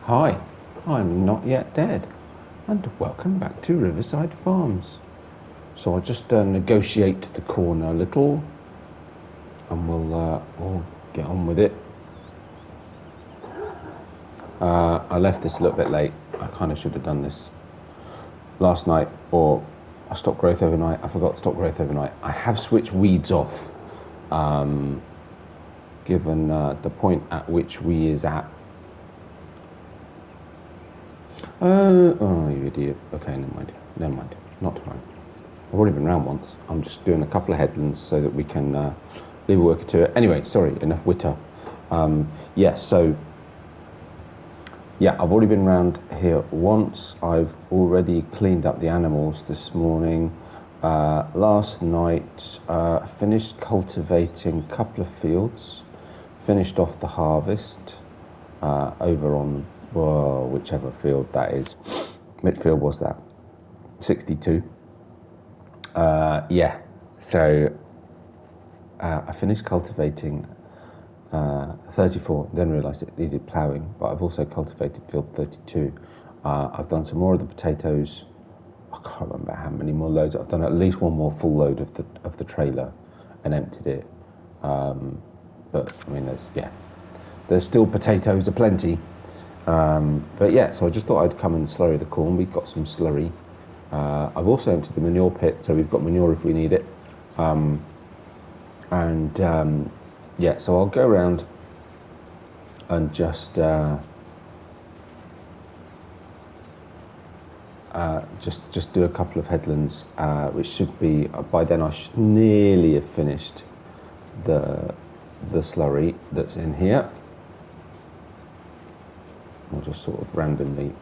Hi, I'm Not Yet Dead, and welcome back to Riverside Farms. So I'll just negotiate the corner a little, and we'll get on with it. I left this a little bit late. I kind of should have done this last night, or I stopped growth overnight. I forgot to stop growth overnight. I have switched weeds off, given the point at which we is at. Oh, you idiot. Okay, never mind. Not tomorrow. I've already been round once. I'm just doing a couple of headlands so that we can leave a worker to it. Anyway, sorry, enough witter. I've already been round here once. I've already cleaned up the animals this morning. Last night, finished cultivating a couple of fields. Finished off the harvest over on whichever field that is. Which field was that? 62. So I finished cultivating 34, then realised it needed ploughing, but I've also cultivated field 32. I've done some more of the potatoes. I can't remember how many more loads. I've done at least one more full load of the trailer and emptied it. But I mean, there's still potatoes aplenty. So I just thought I'd come and slurry the corn. We've got some slurry. I've also emptied the manure pit, so we've got manure if we need it. So I'll go around and just do a couple of headlands, which should be, by then I should nearly have finished the slurry that's in here. I'll just sort of randomly,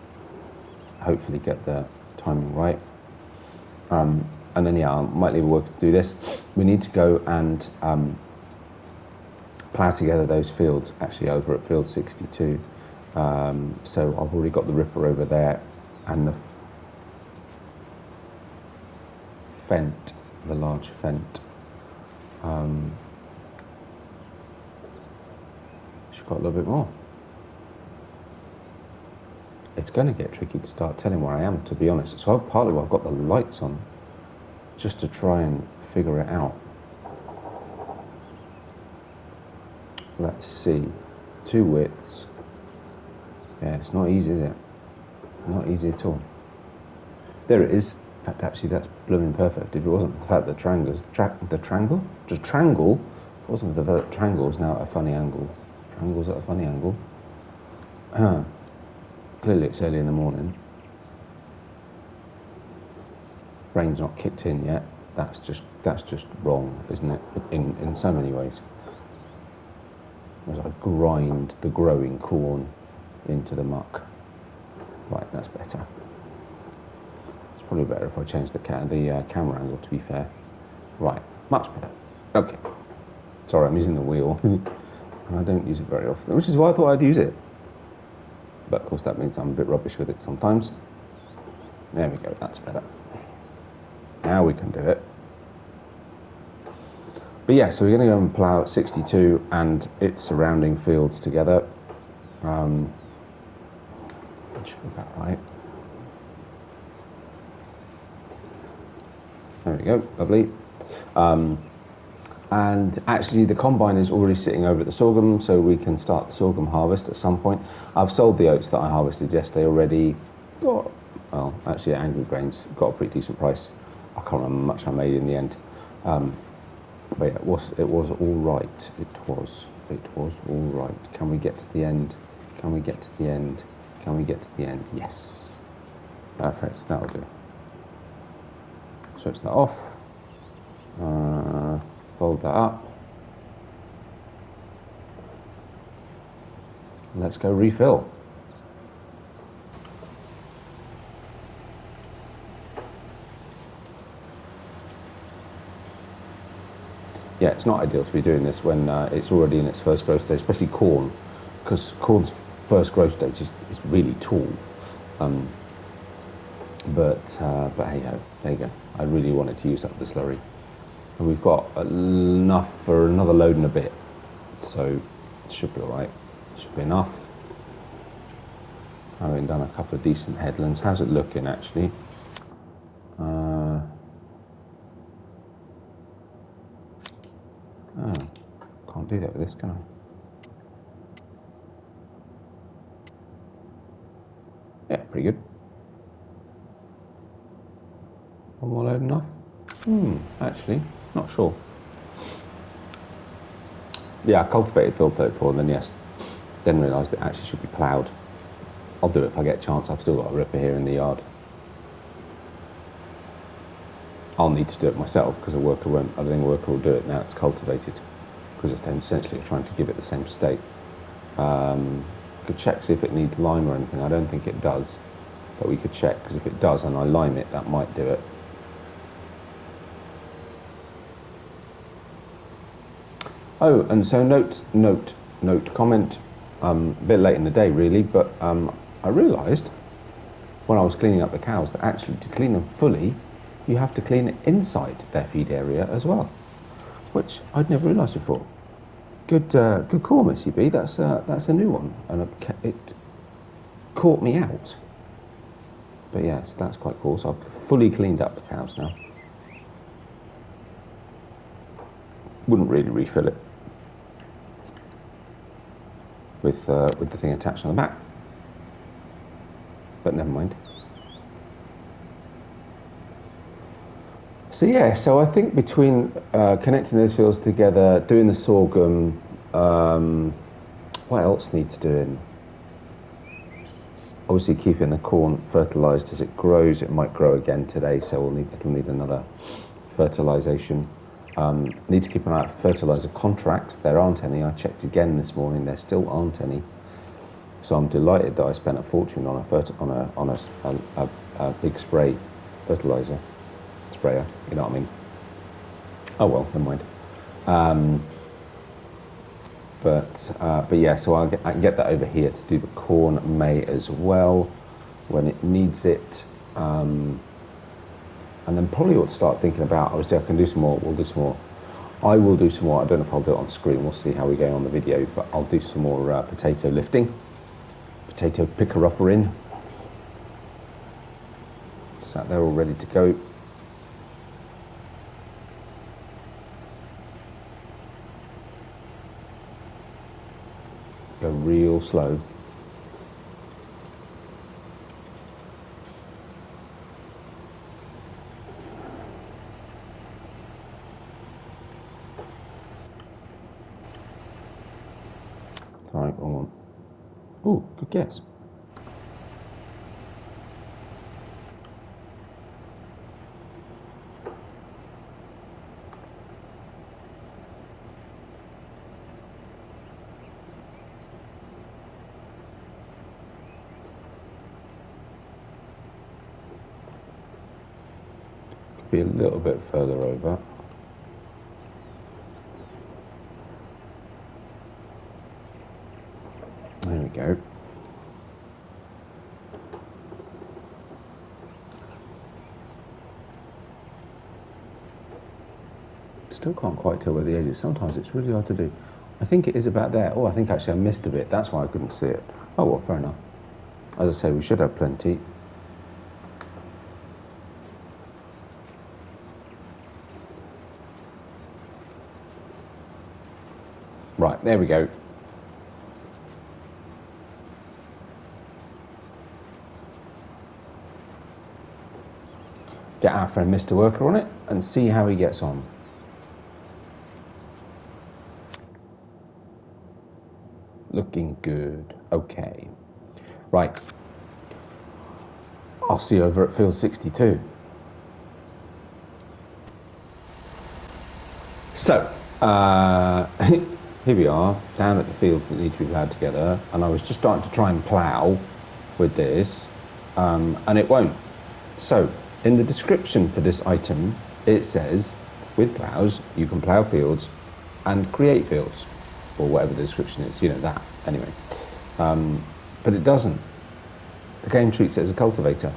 hopefully get the timing right. And then I might leave a worker to do this. We need to go and plough together those fields, actually over at field 62. So I've already got the ripper over there and the fent, the large fent. Should got a little bit more. It's going to get tricky to start telling where I am, to be honest. So partly why I've got the lights on, just to try and figure it out. Let's see, 2 widths. Yeah, it's not easy, is it? Not easy at all. There it is. In fact, actually, that's blooming perfect. If it wasn't for the fact that the triangle? Just triangle? If it wasn't for the fact that triangle is now at a funny angle. Triangle's at a funny angle. Clearly it's early in the morning. Rain's not kicked in yet. That's just wrong, isn't it? In so many ways. As I grind the growing corn into the muck. Right, that's better. It's probably better if I change the camera angle, to be fair. Right, much better. Okay. Sorry, I'm using the wheel. And I don't use it very often, which is why I thought I'd use it. But of course that means I'm a bit rubbish with it sometimes. There we go, that's better. Now we can do it. But yeah, so we're going to go and plough at 62 and its surrounding fields together. That should be about right. There we go, lovely. And actually the combine is already sitting over at the sorghum, so we can start the sorghum harvest at some point. I've sold the oats that I harvested yesterday already. Actually at Angry Grains, got a pretty decent price. I can't remember how much I made in the end. But yeah, it was all right. It was all right. Can we get to the end? Can we get to the end? Can we get to the end? Yes. Perfect, that'll do. Switch that off. Fold that up. Let's go refill. Yeah, it's not ideal to be doing this when it's already in its first growth stage, especially corn, because corn's first growth stage is really tall. But hey ho, there you go. I really wanted to use up the slurry. And we've got enough for another load and a bit, so it should be all right. It should be enough. Having done a couple of decent headlands. How's it looking, actually? Oh, can't do that with this, can I? Yeah, pretty good. One more load enough? Actually, not sure. Yeah, I cultivated field 34 and then yes, then realised it actually should be ploughed. I'll do it if I get a chance. I've still got a ripper here in the yard. I'll need to do it myself because a worker won't. I don't think a worker will do it now it's cultivated because it's essentially trying to give it the same state. Could check see if it needs lime or anything. I don't think it does, but we could check because if it does and I lime it, that might do it. Oh, and so comment, a bit late in the day really, but I realised when I was cleaning up the cows that actually to clean them fully, you have to clean it inside their feed area as well, which I'd never realised before. Good call, Missy B. That's a new one, and it caught me out. But yes, that's quite cool. So I've fully cleaned up the cows now. Wouldn't really refill it with the thing attached on the back, but never mind. So yeah, so I think between connecting those fields together, doing the sorghum, what else needs doing? Obviously keeping the corn fertilised as it grows. It might grow again today, so it'll need another fertilisation. Need to keep an eye out for fertiliser contracts. There aren't any. I checked again this morning. There still aren't any. So I'm delighted that I spent a fortune on a big spray fertiliser sprayer. You know what I mean? Oh well, never mind. But yeah, so I can get that over here to do the corn May as well when it needs it. And then probably ought to start thinking about, obviously I can do some more, we'll do some more. I will do some more, I don't know if I'll do it on screen, we'll see how we go on the video, but I'll do some more potato lifting. Potato picker-upper in. Sat there all ready to go. Go real slow. Right, wrong one. Ooh, good guess. Could be a little bit further over. There we go. Still can't quite tell where the edge is. Sometimes it's really hard to do. I think it is about there. Oh, I think actually I missed a bit. That's why I couldn't see it. Oh, well, fair enough. As I say, we should have plenty. Right, there we go. Get our friend Mr. Worker on it and see how he gets on. Looking good. Okay. Right. I'll see you over at field 62. So, here we are, down at the field that need to be ploughed together, and I was just starting to try and plough with this, and it won't. So, in the description for this item, it says, with ploughs, you can plough fields and create fields, or whatever the description is, you know that, anyway. But it doesn't. The game treats it as a cultivator.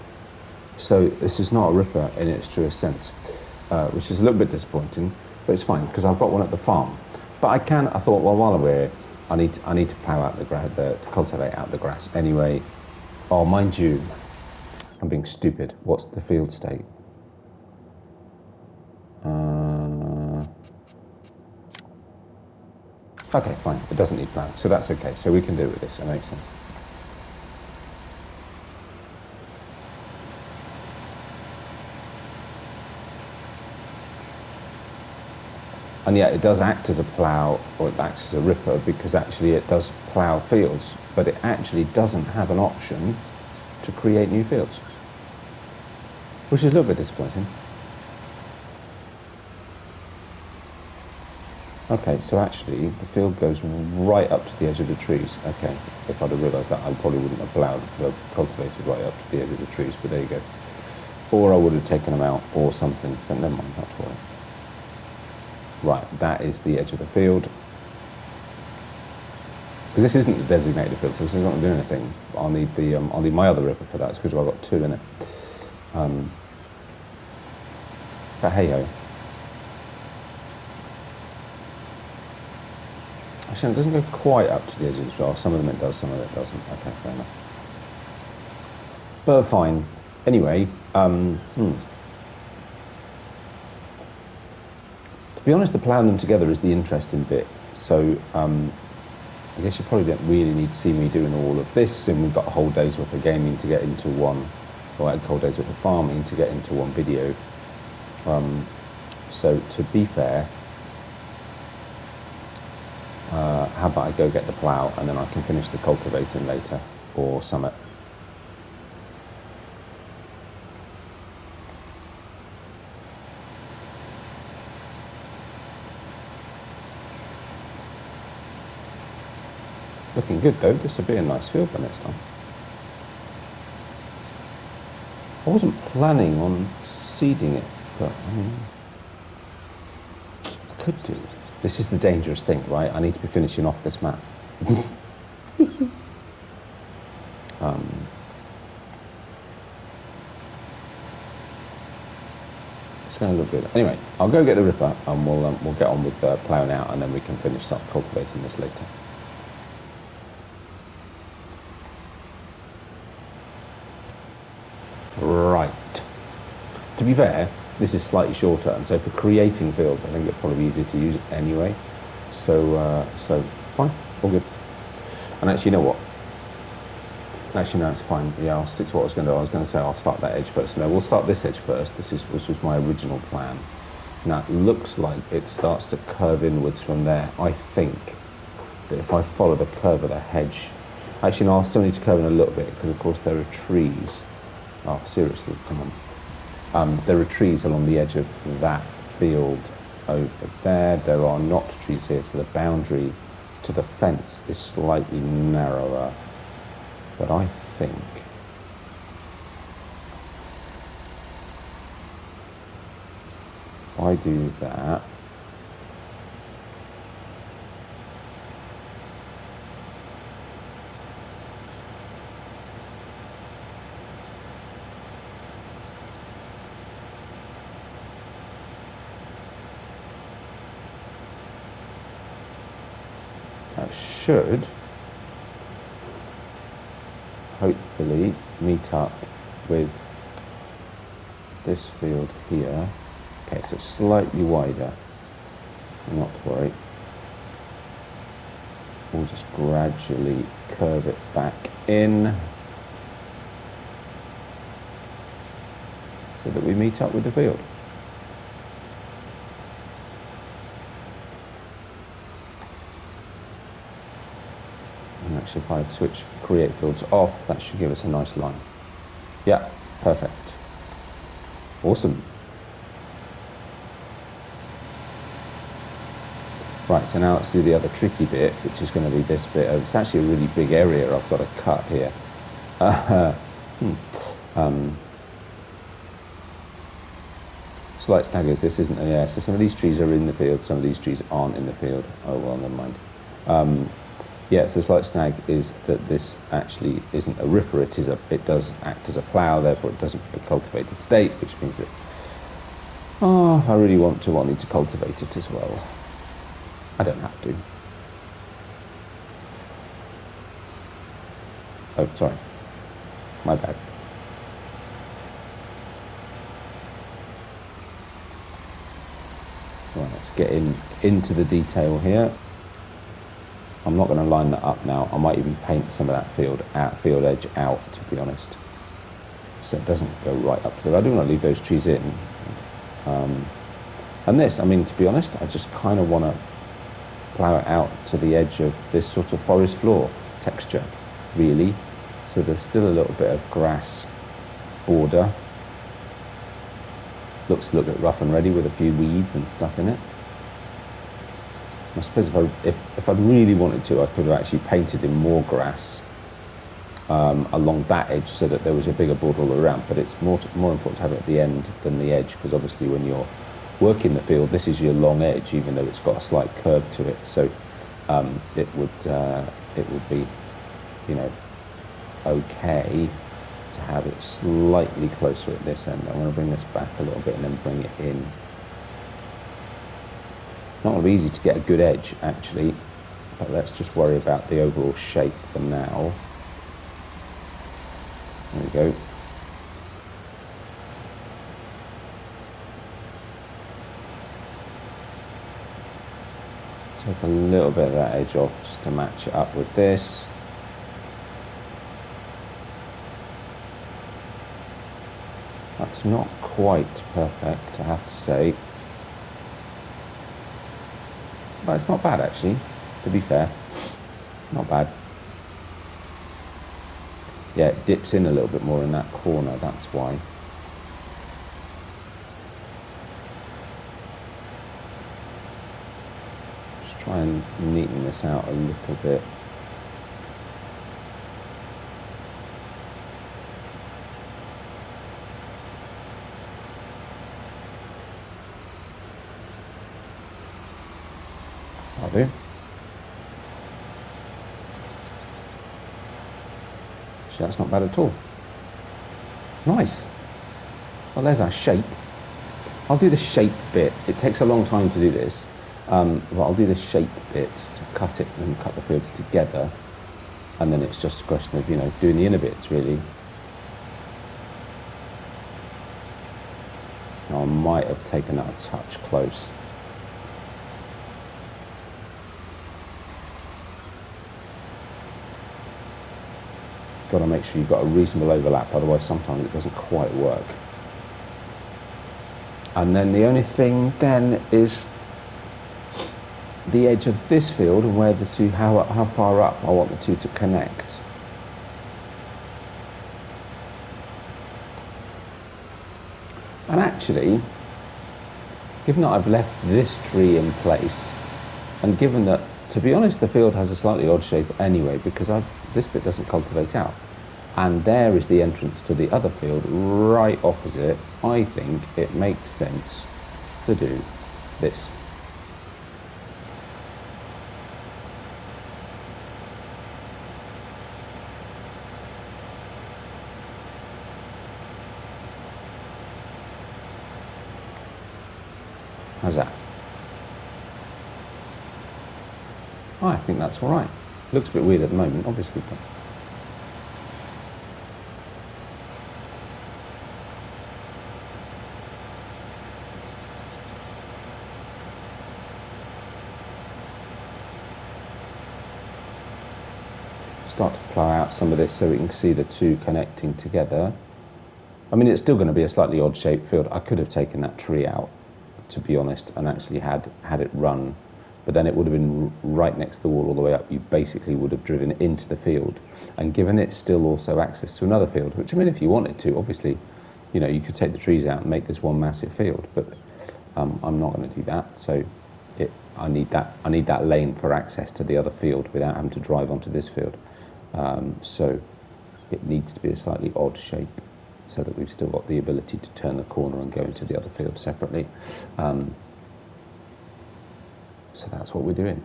So this is not a ripper in its truest sense, which is a little bit disappointing, but it's fine, because I've got one at the farm. But I thought, well, while I'm here, I need to plough out the grass, to cultivate out the grass anyway. Oh, mind you, I'm being stupid. What's the field state? Okay, fine. It doesn't need plough, so that's okay. So we can do it with this. It makes sense. And yet it does act as a plough, or it acts as a ripper, because actually it does plough fields, but it actually doesn't have an option to create new fields, which is a little bit disappointing. Okay, so actually the field goes right up to the edge of the trees. Okay, if I'd have realised that, I probably wouldn't have ploughed the cultivated right up to the edge of the trees, but there you go. Or I would have taken them out or something, but never mind, not to worry. Right, that is the edge of the field. Because this isn't the designated field, so this is not going to do anything. I'll need my other ripper for that, because I've got 2 in it. But hey ho. Actually, it doesn't go quite up to the edge of the trail. Some of them it does, some of it doesn't. Okay, fair enough. But fine. Anyway, to be honest, the ploughing them together is the interesting bit. So I guess you probably don't really need to see me doing all of this, and we've got a whole day's worth of gaming to get into one, or a whole day's worth of farming to get into one video. So to be fair, how about I go get the plough and then I can finish the cultivating later, or summit. Looking good though, this would be a nice field for next time. I wasn't planning on seeding it, but I mean, I could do. This is the dangerous thing, right? I need to be finishing off this map. It's going to look good. Anyway, I'll go get the ripper and we'll get on with ploughing out, and then we can start cultivating this later. Right. To be fair, this is slightly shorter, and so for creating fields, I think it's probably easier to use it anyway. So fine, all good. And actually, you know what? Actually, no, it's fine. Yeah, I'll stick to what I was going to do. I was going to say I'll start that edge first. No, we'll start this edge first. This was my original plan. Now, it looks like it starts to curve inwards from there. I think that if I follow the curve of the hedge... Actually, no, I'll still need to curve in a little bit, because, of course, there are trees. Oh, seriously, come on. There are trees along the edge of that field over there. There are not trees here, so the boundary to the fence is slightly narrower. But I think if I do that, that should hopefully meet up with this field here. Okay, so it's slightly wider, not to worry. We'll just gradually curve it back in so that we meet up with the field. And actually, if I switch create fields off, that should give us a nice line. Yeah, perfect. Awesome. Right, so now let's do the other tricky bit, which is going to be this bit. It's actually a really big area I've got to cut here. Slight snag is this isn't, yeah, so some of these trees are in the field, some of these trees aren't in the field. Oh, well, never mind. Yeah, so slight snag is that this actually isn't a ripper, it does act as a plough, therefore it doesn't have a cultivated state, which means that, oh, if I really want to, I'll need to cultivate it as well. I don't have to. Oh, sorry. My bad. Right, let's get into the detail here. I'm not going to line that up now. I might even paint some of that field edge out, to be honest, so it doesn't go right up to there. I do want to leave those trees in. And this, I mean, to be honest, I just kind of want to plough it out to the edge of this sort of forest floor texture, really. So there's still a little bit of grass border. Looks a little bit rough and ready with a few weeds and stuff in it. I suppose if I'd really wanted to, I could have actually painted in more grass along that edge so that there was a bigger border all around. But it's more important to have it at the end than the edge, because obviously when you're working the field, this is your long edge, even though it's got a slight curve to it. So it would be, you know, okay to have it slightly closer at this end. I want to bring this back a little bit and then bring it in. Not going to be easy to get a good edge, actually, but let's just worry about the overall shape for now. There we go. Take a little bit of that edge off just to match it up with this. That's not quite perfect, I have to say. But it's not bad, actually, to be fair. Not bad. Yeah, it dips in a little bit more in that corner, that's why. Just try and neaten this out a little bit. I'll do. So that's not bad at all. Nice. Well, there's our shape. I'll do the shape bit. It takes a long time to do this, but I'll do the shape bit to cut it and cut the fields together, and then it's just a question of, you know, doing the inner bits, really. Now, I might have taken that a touch close. Got to make sure you've got a reasonable overlap, otherwise sometimes it doesn't quite work. And then the only thing then is the edge of this field and where the two, how far up I want the two to connect. And actually, given that I've left this tree in place, and given that, to be honest, the field has a slightly odd shape anyway, because this bit doesn't cultivate out, and there is the entrance to the other field right opposite, I think it makes sense to do this. How's that? I think that's all right. Looks a bit weird at the moment, obviously, but start to plough out some of this so we can see the two connecting together. I mean, it's still going to be a slightly odd shaped field. I could have taken that tree out, to be honest, and actually had it run, but then it would have been right next to the wall all the way up. You basically would have driven into the field and given it still also access to another field, which, I mean, if you wanted to, obviously, you know, you could take the trees out and make this one massive field, but I'm not going to do that. So I need that lane for access to the other field without having to drive onto this field. So it needs to be a slightly odd shape, so that we've still got the ability to turn the corner and go into the other field separately. So that's what we're doing.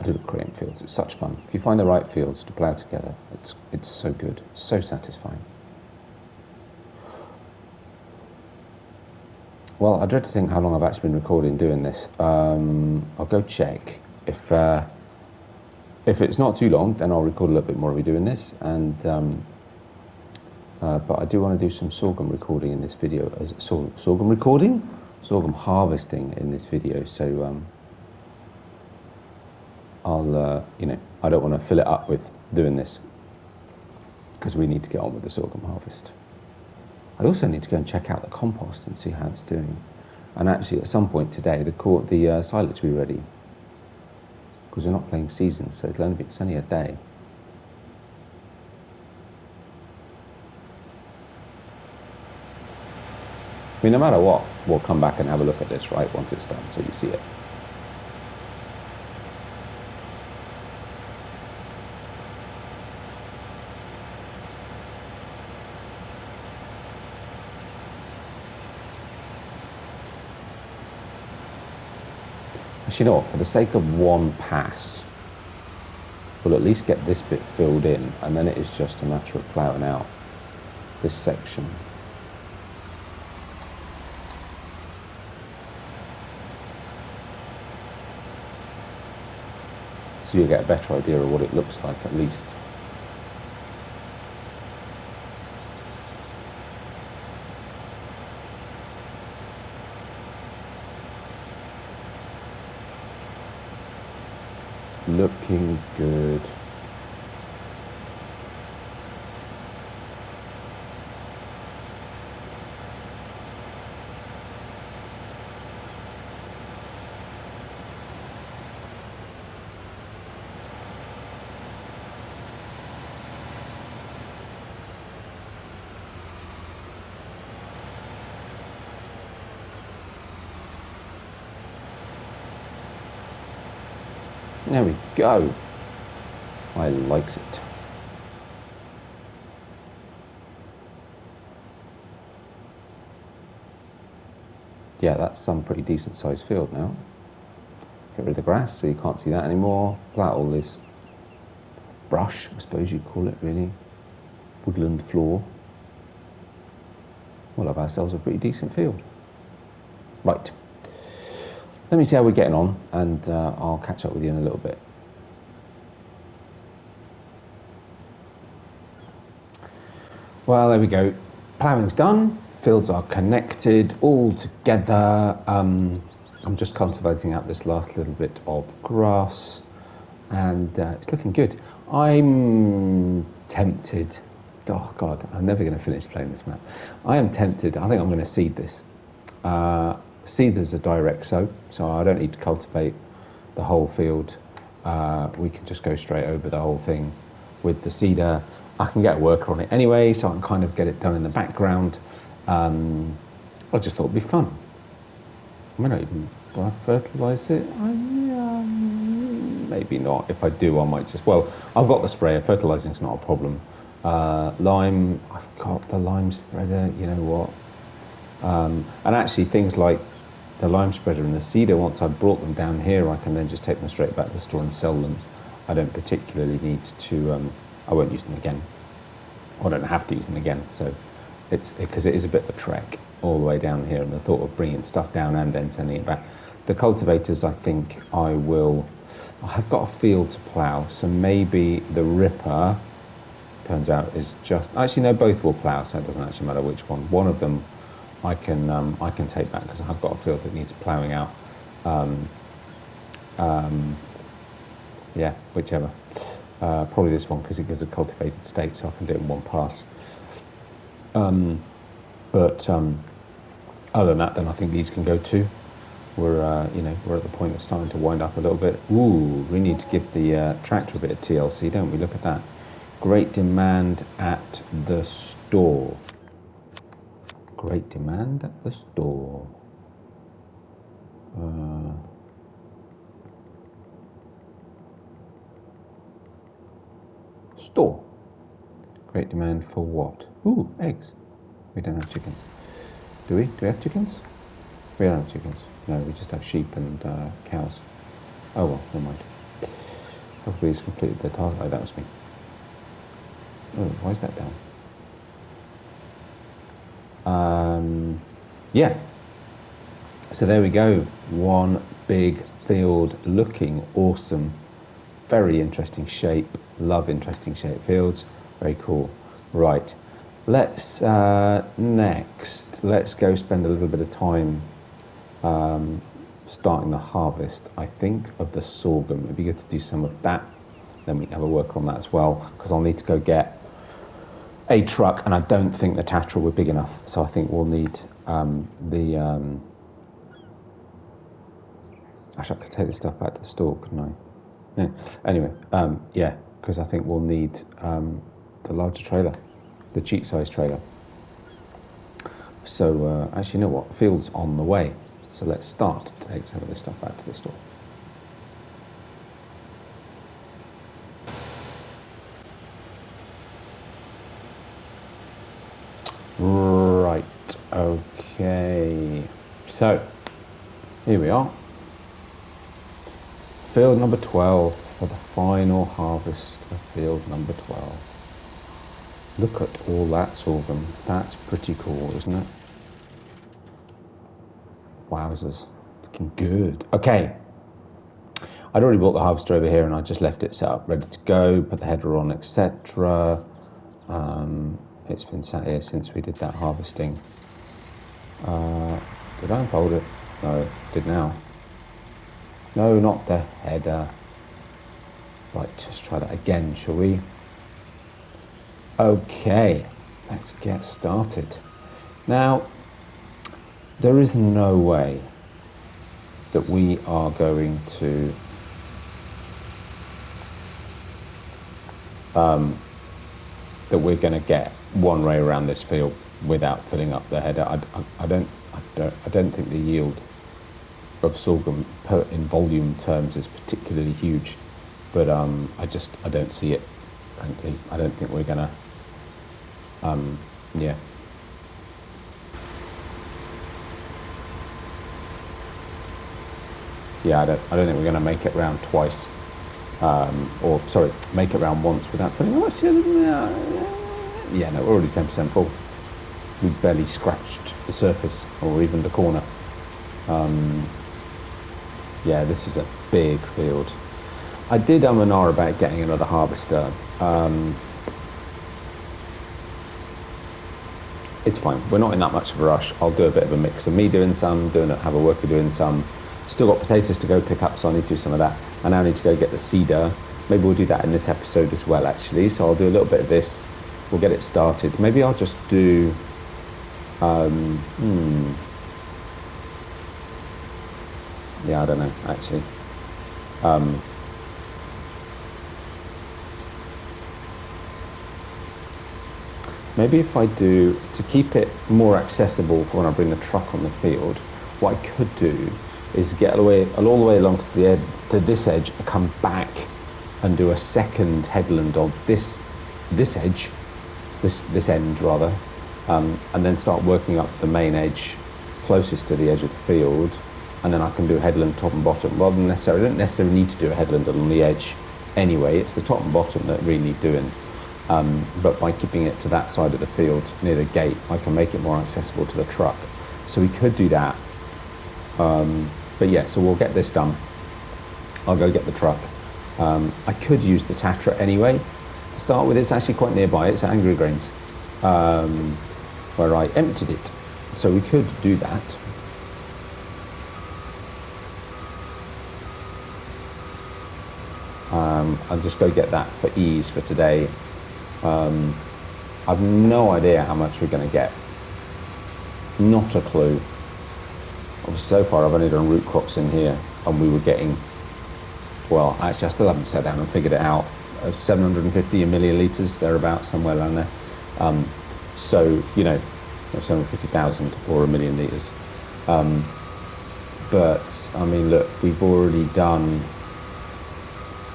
I do love creating fields. It's such fun. If you find the right fields to plough together, it's so good, so satisfying. Well, I dread to think how long I've actually been recording doing this. I'll go check. If it's not too long, then I'll record a little bit more of me doing this. But I do want to do some sorghum recording in this video. Sorghum recording? Sorghum harvesting in this video. So I'll, I don't want to fill it up with doing this because we need to get on with the sorghum harvest. I also need to go and check out the compost and see how it's doing. And actually, at some point today, the silage will be ready because we're not playing seasons, so it's only a day. I mean, no matter what, we'll come back and have a look at this, right, once it's done, so you see it. Actually, you know what, for the sake of one pass, we'll at least get this bit filled in, and then it is just a matter of ploughing out this section. So you get a better idea of what it looks like at least. Looking good. There we go. I likes it. Yeah, that's some pretty decent sized field now. Get rid of the grass so you can't see that anymore. Plough all this brush, I suppose you'd call it, really. Woodland floor. We'll have ourselves a pretty decent field. Right. Let me see how we're getting on, and I'll catch up with you in a little bit. Well, there we go. Ploughing's done. Fields are connected all together. I'm just cultivating out this last little bit of grass, and it's looking good. I'm tempted. Oh God, I'm never going to finish playing this map. I am tempted. I think I'm going to seed this. Seed is a direct sow, so I don't need to cultivate the whole field. We can just go straight over the whole thing with the seeder. I can get a worker on it anyway, so I can kind of get it done in the background. I just thought it'd be fun. I may not even fertilise it. Maybe not. If I do, I might just... Well, I've got the sprayer. Fertilising's not a problem. Lime, I've got the lime spreader, you know what. And actually things like the lime spreader and the seeder, once I've brought them down here, I can then just take them straight back to the store and sell them. I don't particularly need to, I won't use them again. I don't have to use them again, so it's because it is a bit of a trek all the way down here, and the thought of bringing stuff down and then sending it back. The cultivators, I think I have got a field to plough, so maybe the ripper, turns out, is just, actually no, both will plough, so it doesn't actually matter which one. One of them I can take back because I've got a field that needs ploughing out. Yeah, whichever. Probably this one because it gives a cultivated state, so I can do it in one pass. But other than that, then I think these can go too. We're at the point of starting to wind up a little bit. Ooh, we need to give the tractor a bit of TLC, don't we? Look at that. Great demand at the store. Great demand at the store. Store. Great demand for what? Ooh, eggs. We don't have chickens. Do we? Do we have chickens? We don't have chickens. No, we just have sheep and cows. Oh well, never mind. Hopefully he's completed the task. Oh, that was me. Oh, why is that down? Yeah. So there we go, one big field, looking awesome, very interesting shape, love interesting shape fields, very cool. Right, let's next, let's go spend a little bit of time starting the harvest, I think, of the sorghum. It'd be good to do some of that, then we can have a work on that as well, because I'll need to go get a truck, and I don't think the Tatra were big enough, so I think we'll need actually I could take this stuff back to the store, couldn't I? Yeah. Anyway, yeah, because I think we'll need the larger trailer, the cheap size trailer. So actually, you know what? Field's on the way. So let's start to take some of this stuff back to the store. Right, okay. So, here we are. Field number 12 for the final harvest of field number 12. Look at all that sorghum. That's pretty cool, isn't it? Wowzers. Looking good. Okay. I'd already bought the harvester over here and I just left it set up, ready to go, put the header on, etc. It's been sat here since we did that harvesting. Did I unfold it? No, did now. No, not the header. Right, just try that again, shall we? Okay, let's get started. Now, there is no way that we are going to that we're going to get one ray around this field without filling up the header. I don't think the yield of sorghum in volume terms is particularly huge, but I don't see it. Frankly, I don't think we're gonna. Yeah. Yeah, I don't think we're gonna make it round twice. Or sorry, make it round once without putting. Yeah, no, we're already 10% full. We've barely scratched the surface or even the corner. Yeah, this is a big field. I did and ah about getting another harvester. It's fine. We're not in that much of a rush. I'll do a bit of a mix of me doing some, have a worker doing some. Still got potatoes to go pick up, so I need to do some of that. I now need to go get the cedar. Maybe we'll do that in this episode as well, actually. So I'll do a little bit of this. We'll get it started. Maybe I'll just do... Yeah, I don't know, actually. Maybe if I do, to keep it more accessible for when I bring the truck on the field, what I could do is get all the way along to this edge, and come back and do a second headland on this edge, this end rather, and then start working up the main edge closest to the edge of the field, and then I can do a headland top and bottom. Rather than necessarily, I don't necessarily need to do a headland along the edge anyway. It's the top and bottom that really need doing. But by keeping it to that side of the field near the gate, I can make it more accessible to the truck. So we could do that. But yeah, so we'll get this done. I'll go get the truck. I could use the Tatra anyway. To start with, it's actually quite nearby. It's at Angry Grains, where I emptied it. So we could do that. I'll just go get that for ease for today. I've no idea how much we're going to get. Not a clue. Obviously, so far I've only done root crops in here, and we were getting, well, actually I still haven't sat down and figured it out, 750 millilitres, thereabouts, somewhere around there. So, you know, 750,000 or a million litres. But, I mean, look, we've already done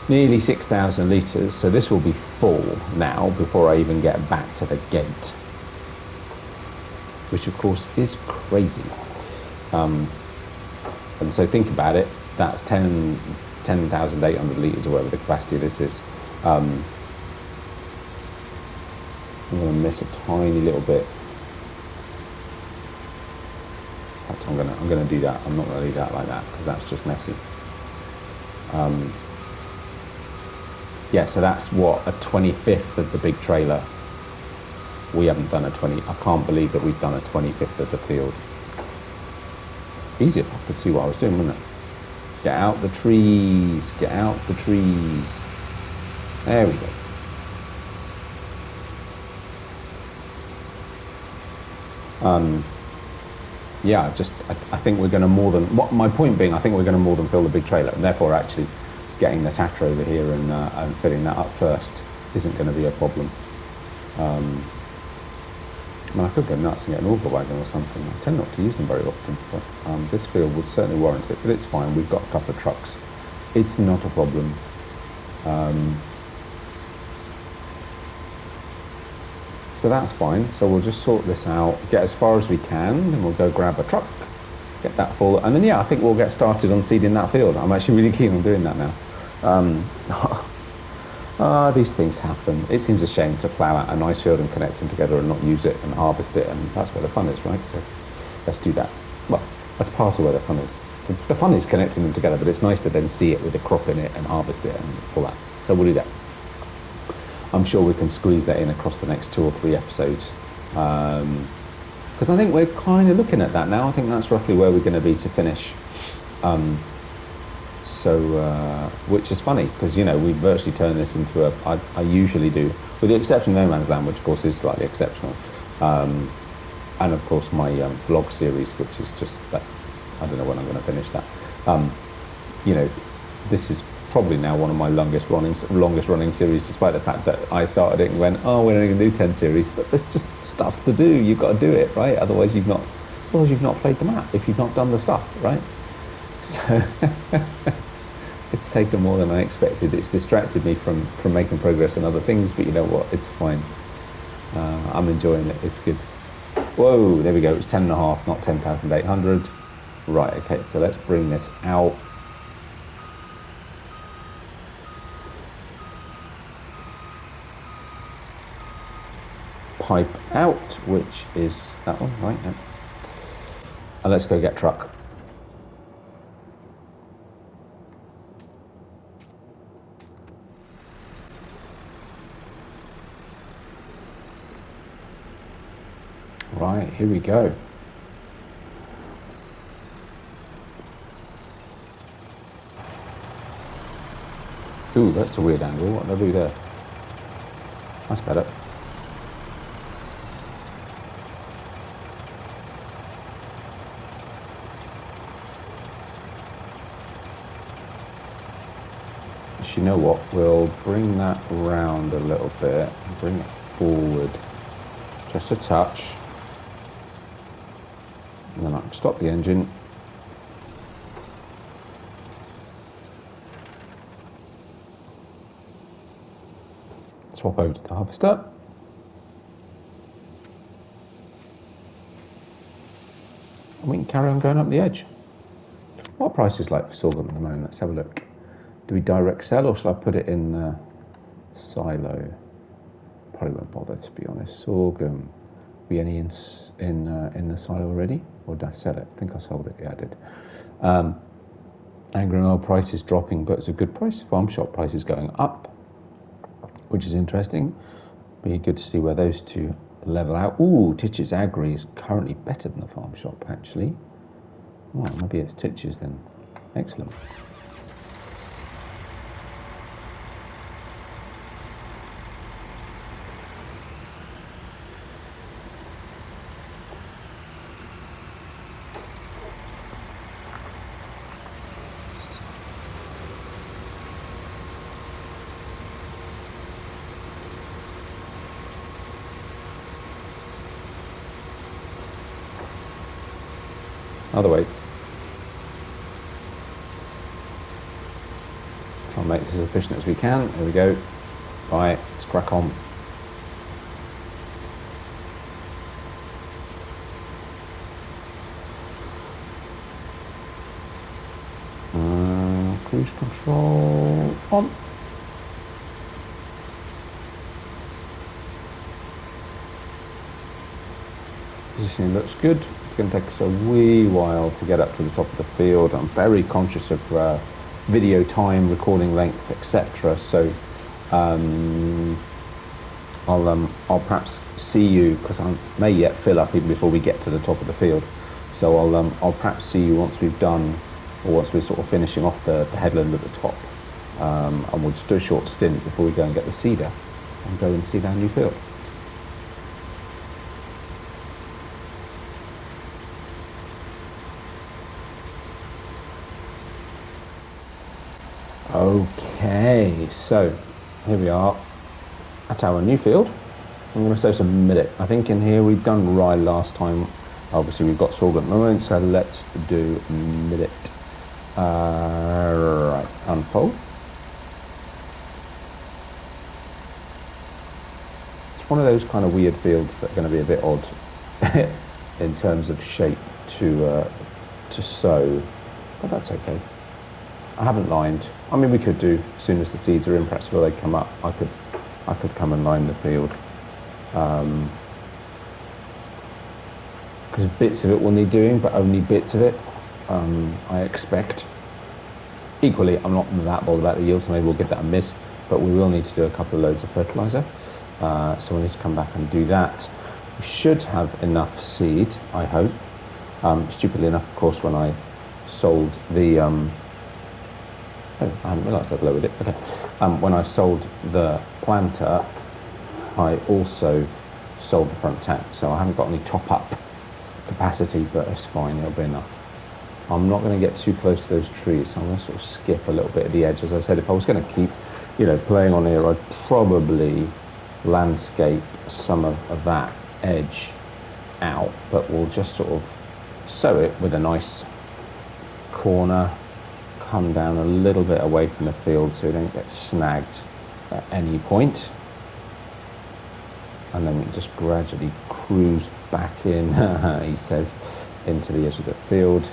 nearly 6,000 litres, so this will be full now before I even get back to the gate, which of course is crazy. And so think about it, that's 10,800 litres or whatever the capacity of this is. I'm going to miss a tiny little bit. fact, I'm gonna do that. I'm not gonna leave that like that because that's just messy. Yeah, so that's what, a 25th of the big trailer. We haven't done a 20. I can't believe that we've done a 25th of the field. Easier if I could see what I was doing, wouldn't it? Get out the trees. Get out the trees. There we go. Yeah, I think we're going to more than, my point being, I think we're going to more than fill the big trailer, and therefore actually getting the tractor over here and filling that up first isn't going to be a problem. I mean, I could go nuts and get an auger wagon or something. I tend not to use them very often, but this field would certainly warrant it. But it's fine, we've got a couple of trucks. It's not a problem. So that's fine. So we'll just sort this out, get as far as we can, then we'll go grab a truck, get that full, and then yeah, I think we'll get started on seeding that field. I'm actually really keen on doing that now. These things happen. It seems a shame to plough out a nice field and connect them together and not use it and harvest it, and that's where the fun is, right? So let's do that. Well, that's part of where the fun is. The fun is connecting them together, but it's nice to then see it with a crop in it and harvest it and all that. So we'll do that. I'm sure we can squeeze that in across the next 2 or 3 episodes. Because I think we're kind of looking at that now. I think that's roughly where we're going to be to finish. Which is funny, because, you know, we virtually turned this into I usually do, with the exception of No Man's Land, which of course is slightly exceptional. And of course my vlog series, which is just that, I don't know when I'm going to finish that. You know, this is probably now one of my longest running series, despite the fact that I started it and went, oh, we're only going to do 10 series, but there's just stuff to do. You've got to do it, right? Otherwise you've not played the map if you've not done the stuff, right? So it's taken more than I expected. It's distracted me from making progress on other things, but you know what? It's fine. I'm enjoying it. It's good. Whoa, there we go. It's 10.5, not 10,800. Right, okay, so let's bring this out. Pipe out, which is that one, right? Yeah. And let's go get truck. Right, here we go. Ooh, that's a weird angle. What did I do there? That's better. You know what, we'll bring that round a little bit, bring it forward just a touch, and then I can stop the engine. Swap over to the harvester. And we can carry on going up the edge. What are prices like for sorghum at the moment? Let's have a look. Do we direct sell, or shall I put it in the silo? Probably won't bother, to be honest. Sorghum. Be any in the silo already, or did I sell it? I think I sold it. Yeah, I did. Angry oil price is dropping, but it's a good price. Farm shop price is going up, which is interesting. Be good to see where those two level out. Ooh, Titch's Agri is currently better than the farm shop, actually. Well, maybe it's Titch's then. Excellent. Other way. Try and make this as efficient as we can. There we go. Right, let's crack on. Cruise control on. Positioning looks good. going to take us a wee while to get up to the top of the field. I'm very conscious of video time, recording length, etc. So I'll perhaps see you, because I may yet fill up even before we get to the top of the field. So I'll perhaps see you once we've done, or once we're sort of finishing off the headland at the top. And we'll just do a short stint before we go and get the seeder and go and see our new field. Okay, so here we are at our new field. I'm going to sow some millet. I think in here we've done rye last time. Obviously we've got sorghum at the moment, so let's do millet. Right, unfold. It's one of those kind of weird fields that are going to be a bit odd in terms of shape to sow, but that's okay. I haven't lined. I mean, we could do as soon as the seeds are in, perhaps before they come up. I could come and line the field, because bits of it will need doing, but only bits of it. I expect. Equally, I'm not that bothered about the yield, so maybe we'll give that a miss. But we will need to do a couple of loads of fertilizer, so we'll need to come back and do that. We should have enough seed, I hope. Stupidly enough, of course, when I sold the I hadn't realised I'd lowered it. Okay. When I sold the planter, I also sold the front tank, so I haven't got any top-up capacity, but it's fine, it'll be enough. I'm not going to get too close to those trees, so I'm going to sort of skip a little bit at the edge. As I said, if I was going to keep, playing on here, I'd probably landscape some of that edge out, but we'll just sort of sow it with a nice corner, come down a little bit away from the field so we don't get snagged at any point. And then we just gradually cruise back in, he says, into the edge of the field.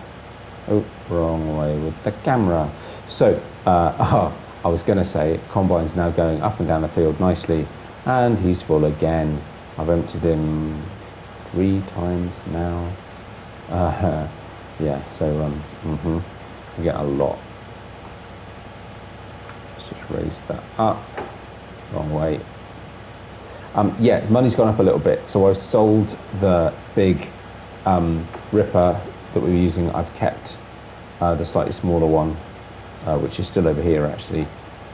Oh, wrong way with the camera. So, I was going to say, Combine's now going up and down the field nicely, and he's full again. I've emptied him 3 times now. Yeah, so, we get a lot. Let's just raise that up. Wrong way. Yeah, money's gone up a little bit. So I've sold the big ripper that we were using. I've kept the slightly smaller one, which is still over here actually.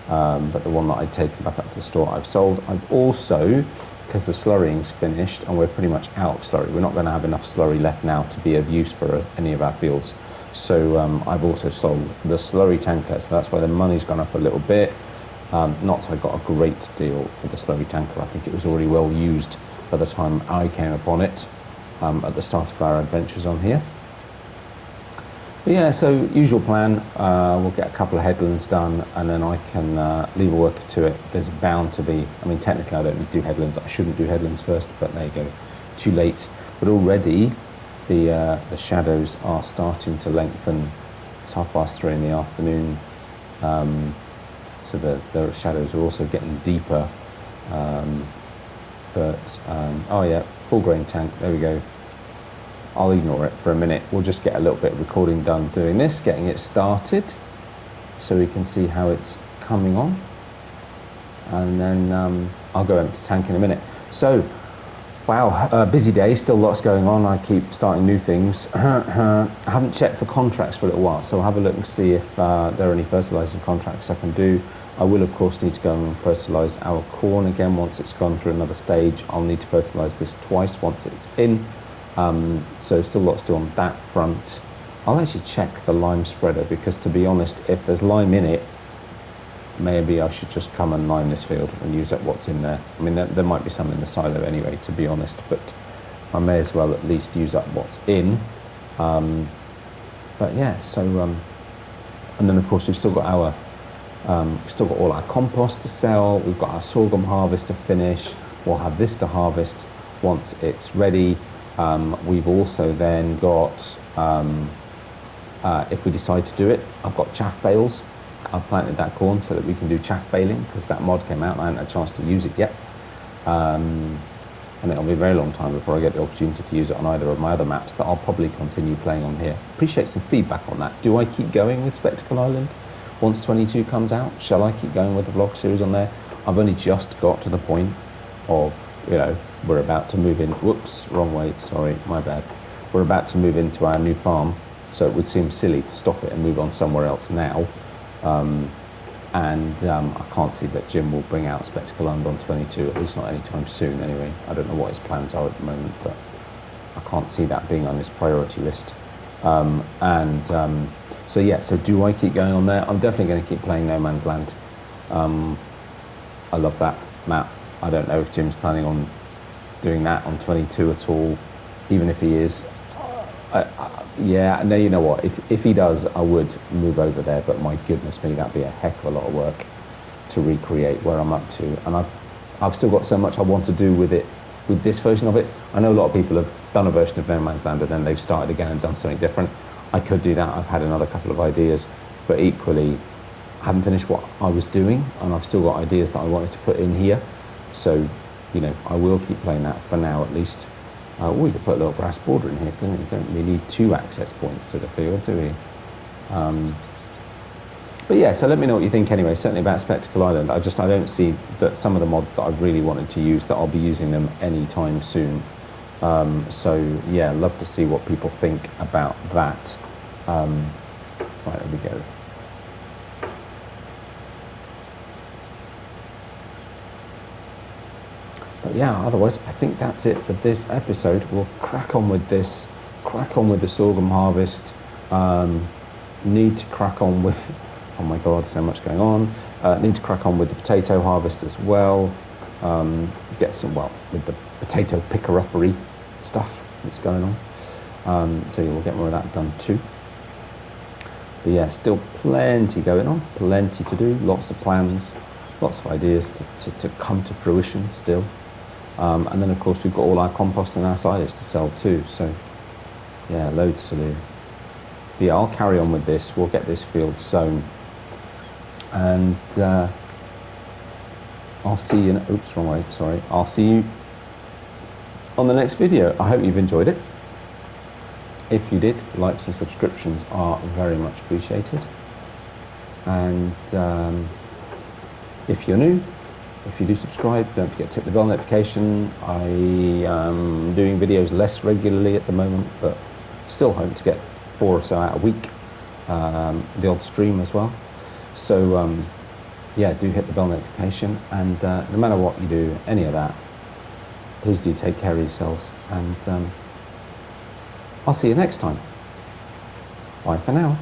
But the one that I'd taken back up to the store, I've sold. I've also, because the slurrying's finished and we're pretty much out of slurry, we're not going to have enough slurry left now to be of use for any of our fields. So I've also sold the slurry tanker, so that's why the money's gone up a little bit. Not that I got a great deal for the slurry tanker. I think it was already well used by the time I came upon it at the start of our adventures on here. But yeah, so usual plan, we'll get a couple of headlands done and then I can leave a worker to it. There's bound to be, I mean technically I don't need to do headlands, I shouldn't do headlands first, but there you go, too late. But already the shadows are starting to lengthen. It's 3:30 in the afternoon. So the shadows are also getting deeper, oh yeah, full grain tank, there we go. I'll ignore it for a minute. We'll just get a little bit of recording done doing this, getting it started, so we can see how it's coming on. And then I'll go empty tank in a minute. So, wow, busy day, still lots going on. I keep starting new things. I haven't checked for contracts for a little while, so I'll have a look and see if there are any fertilising contracts I can do. I will, of course, need to go and fertilise our corn again once it's gone through another stage. I'll need to fertilise this twice once it's in. So still lots to do on that front. I'll actually check the lime spreader, because to be honest, if there's lime in it, maybe I should just come and lime this field and use up what's in there. I mean, there might be some in the silo anyway, to be honest, but I may as well at least use up what's in. But yeah, so, and then of course we've still got our, all our compost to sell. We've got our sorghum harvest to finish. We'll have this to harvest once it's ready. We've also then got, if we decide to do it, I've got chaff bales. I've planted that corn so that we can do chaff baling, because that mod came out and I hadn't had a chance to use it yet. and it'll be a very long time before I get the opportunity to use it on either of my other maps that I'll probably continue playing on here. Appreciate some feedback on that. Do I keep going with Spectacle Island once 22 comes out? Shall I keep going with the vlog series on there? I've only just got to the point of, you know, we're about to move in. Whoops, wrong way, sorry, my bad. We're about to move into our new farm, so it would seem silly to stop it and move on somewhere else now. I can't see that Jim will bring out Spectacle Island on 22, at least not anytime soon anyway. I don't know what his plans are at the moment, but I can't see that being on his priority list. So yeah, so do I keep going on there? I'm definitely going to keep playing No Man's Land. I love that map. I don't know if Jim's planning on doing that on 22 at all, even if he is. Yeah, no, you know what, if he does, I would move over there, but my goodness me, that'd be a heck of a lot of work to recreate where I'm up to, and I've still got so much I want to do with it, with this version of it. I know a lot of people have done a version of No Man's Land and then they've started again and done something different. I could do that. I've had another couple of ideas, but equally I haven't finished what I was doing, and I've still got ideas that I wanted to put in here, so you know, I will keep playing that for now at least. We could put a little grass border in here, couldn't we? You don't really need 2 access points to the field, do we? But yeah, so let me know what you think anyway, certainly about Spectacle Island. I don't see that some of the mods that I've really wanted to use, that I'll be using them anytime soon. So yeah, love to see what people think about that. Right, there we go. But yeah, otherwise, I think that's it for this episode. We'll crack on with this, crack on with the Sorghum Harvest. Need to crack on with, oh my God, so much going on. Need to crack on with the potato harvest as well. Get some, well, with the potato picker-uppery stuff that's going on. So we'll get more of that done too. But yeah, still plenty going on, plenty to do, lots of plans, lots of ideas to come to fruition still. And then of course we've got all our compost and our silage to sell too, so yeah, loads to do. But yeah, I'll carry on with this, we'll get this field sown, and I'll see you, oops, wrong way, sorry, I'll see you on the next video. I hope you've enjoyed it. If you did, likes and subscriptions are very much appreciated, and if you're new, if you do subscribe, don't forget to hit the bell notification. I am doing videos less regularly at the moment, but still hope to get 4 or so out a week, the odd stream as well. So yeah, do hit the bell notification, and no matter what you do, any of that, please do take care of yourselves, and I'll see you next time. Bye for now.